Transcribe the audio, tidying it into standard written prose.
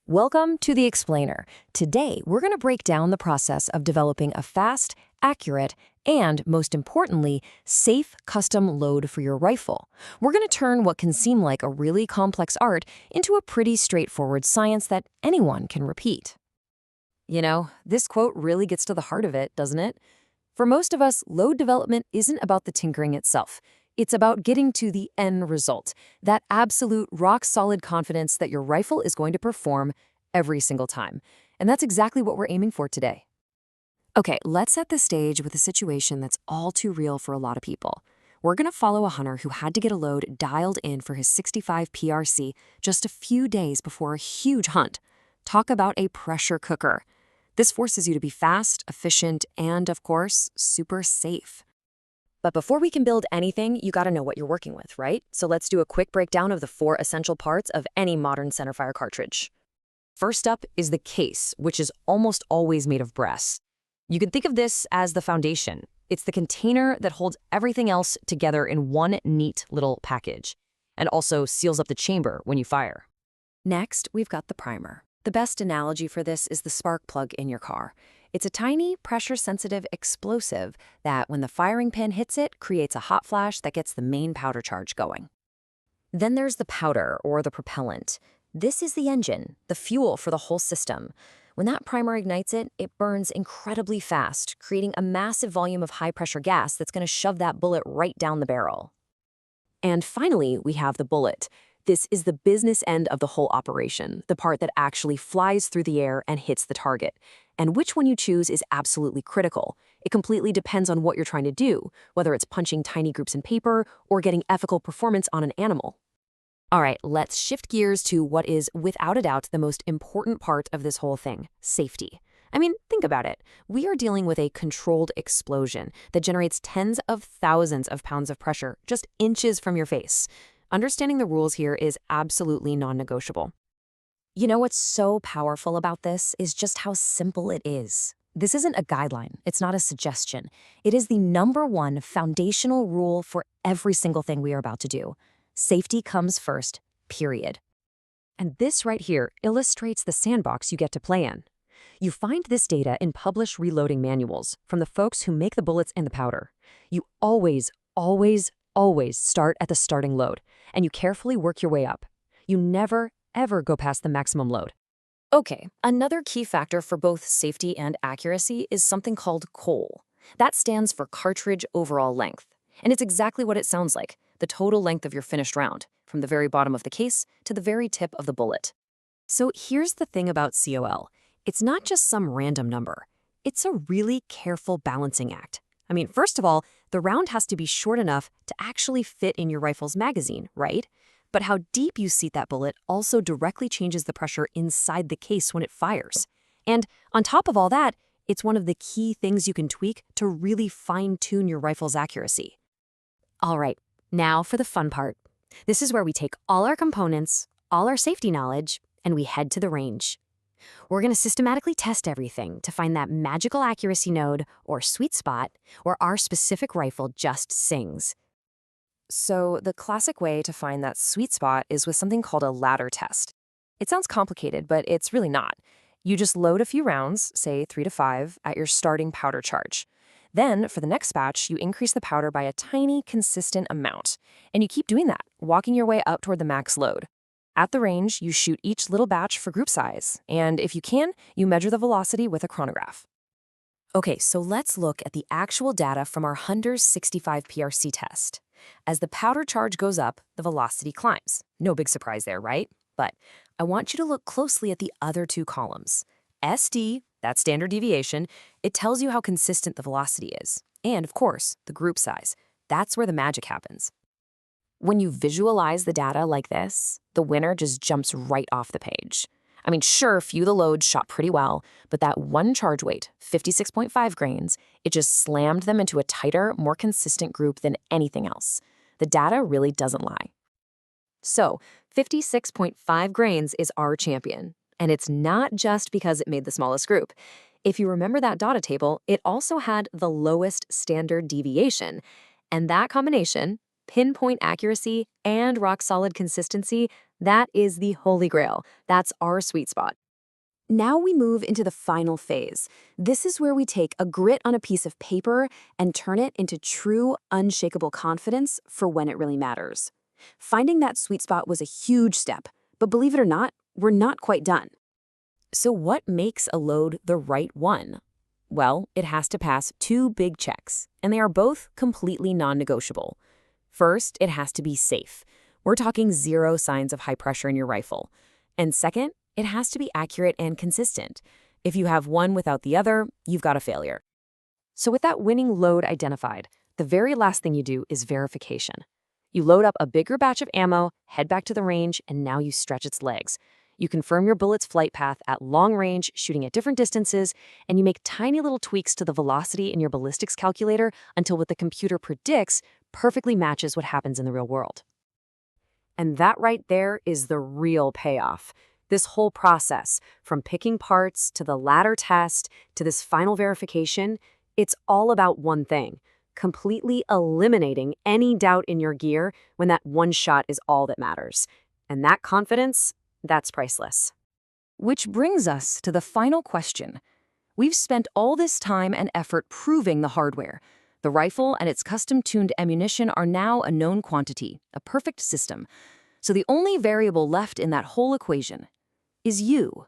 Welcome to The Explainer. Today, we're going to break down the process of developing a fast, accurate, and, most importantly, safe custom load for your rifle. We're going to turn what can seem like a really complex art into a pretty straightforward science that anyone can repeat. You know, this quote really gets to the heart of it, doesn't it? For most of us, load development isn't about the tinkering itself. It's about getting to the end result, that absolute rock-solid confidence that your rifle is going to perform every single time. And that's exactly what we're aiming for today. Okay, let's set the stage with a situation that's all too real for a lot of people. We're going to follow a hunter who had to get a load dialed in for his 65 PRC just a few days before a huge hunt. Talk about a pressure cooker. This forces you to be fast, efficient, and, of course, super safe. But before we can build anything, you gotta know what you're working with, right? So let's do a quick breakdown of the 4 essential parts of any modern centerfire cartridge. First up is the case, which is almost always made of brass. You can think of this as the foundation. It's the container that holds everything else together in one neat little package, and also seals up the chamber when you fire. Next, we've got the primer. The best analogy for this is the spark plug in your car. It's a tiny, pressure-sensitive explosive that, when the firing pin hits it, creates a hot flash that gets the main powder charge going. Then there's the powder, or the propellant. This is the engine, the fuel for the whole system. When that primer ignites it, it burns incredibly fast, creating a massive volume of high-pressure gas that's going to shove that bullet right down the barrel. And finally, we have the bullet. This is the business end of the whole operation, the part that actually flies through the air and hits the target. And which one you choose is absolutely critical. It completely depends on what you're trying to do, whether it's punching tiny groups in paper or getting ethical performance on an animal. All right, let's shift gears to what is, without a doubt, the most important part of this whole thing: safety. I mean, think about it. We are dealing with a controlled explosion that generates tens of thousands of pounds of pressure just inches from your face. Understanding the rules here is absolutely non-negotiable. You know what's so powerful about this is just how simple it is. This isn't a guideline. It's not a suggestion. It is the #1 foundational rule for every single thing we are about to do. Safety comes first, period. And this right here illustrates the sandbox you get to play in. You find this data in published reloading manuals from the folks who make the bullets and the powder. You always start at the starting load, and you carefully work your way up. You never, ever go past the maximum load. Okay, another key factor for both safety and accuracy is something called COL. That stands for cartridge overall length. And it's exactly what it sounds like, the total length of your finished round, from the very bottom of the case to the very tip of the bullet. So here's the thing about COL. It's not just some random number. It's a really careful balancing act. I mean, first of all, the round has to be short enough to actually fit in your rifle's magazine, right? But how deep you seat that bullet also directly changes the pressure inside the case when it fires. And on top of all that, it's one of the key things you can tweak to really fine-tune your rifle's accuracy. All right, now for the fun part. This is where we take all our components, all our safety knowledge, and we head to the range. We're going to systematically test everything to find that magical accuracy node or sweet spot where our specific rifle just sings. So the classic way to find that sweet spot is with something called a ladder test. It sounds complicated, but it's really not. You just load a few rounds, say 3 to 5, at your starting powder charge. Then, for the next batch, you increase the powder by a tiny, consistent amount. And you keep doing that, walking your way up toward the max load. At the range, you shoot each little batch for group size, and if you can, you measure the velocity with a chronograph. Okay, so let's look at the actual data from our Hunter's 65 PRC test. As the powder charge goes up, the velocity climbs. No big surprise there, right? But I want you to look closely at the other 2 columns. SD, that standard deviation, it tells you how consistent the velocity is. And, of course, the group size. That's where the magic happens. When you visualize the data like this, the winner just jumps right off the page. I mean, sure, few of the loads shot pretty well, but that one charge weight, 56.5 grains, it just slammed them into a tighter, more consistent group than anything else. The data really doesn't lie. So, 56.5 grains is our champion. And it's not just because it made the smallest group. If you remember that data table, it also had the lowest standard deviation. And that combination, pinpoint accuracy and rock-solid consistency, that is the holy grail. That's our sweet spot. Now we move into the final phase. This is where we take a grit on a piece of paper and turn it into true, unshakable confidence for when it really matters. Finding that sweet spot was a huge step, but believe it or not, we're not quite done. So what makes a load the right one? Well, it has to pass two big checks, and they are both completely non-negotiable. First, it has to be safe. We're talking 0 signs of high pressure in your rifle. And second, it has to be accurate and consistent. If you have one without the other, you've got a failure. So with that winning load identified, the very last thing you do is verification. You load up a bigger batch of ammo, head back to the range, and now you stretch its legs. You confirm your bullet's flight path at long range, shooting at different distances, and you make tiny little tweaks to the velocity in your ballistics calculator until what the computer predicts perfectly matches what happens in the real world. And that right there is the real payoff. This whole process, from picking parts to the ladder test to this final verification, it's all about one thing: completely eliminating any doubt in your gear when that one shot is all that matters. And that confidence, that's priceless. Which brings us to the final question. We've spent all this time and effort proving the hardware. The rifle and its custom-tuned ammunition are now a known quantity, a perfect system. So the only variable left in that whole equation is you.